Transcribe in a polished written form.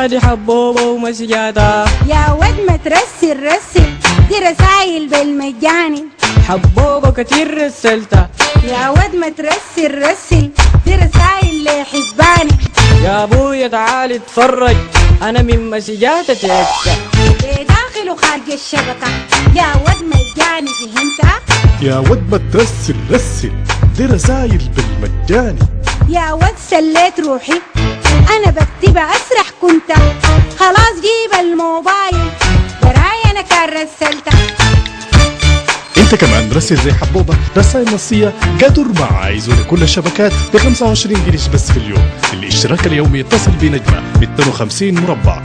دي حبوبة ومسجاتها. يا ود ما ترسل رسل دي رسايل بالمجاني. حبوبة كتير رسلتها. يا ود ما ترسل رسل دي رسايل لحباني. يا ابويا تعال اتفرج انا من مسجاتها تكسى. داخل وخارج الشبكة يا ود مجاني فهمتها؟ يا ود ما ترسل رسل دي رسايل بالمجاني. يا ود سليت روحي انا بكتبها اسرح كنت. خلاص جيب الموبايل براي انا كان رسلتها. انت كمان رسل زي حبوبة رسائل نصية قدر مع عايزه لكل الشبكات ب 25 قرش بس في اليوم. الاشتراك اليومي يتصل بنجمة ب 52 مربع.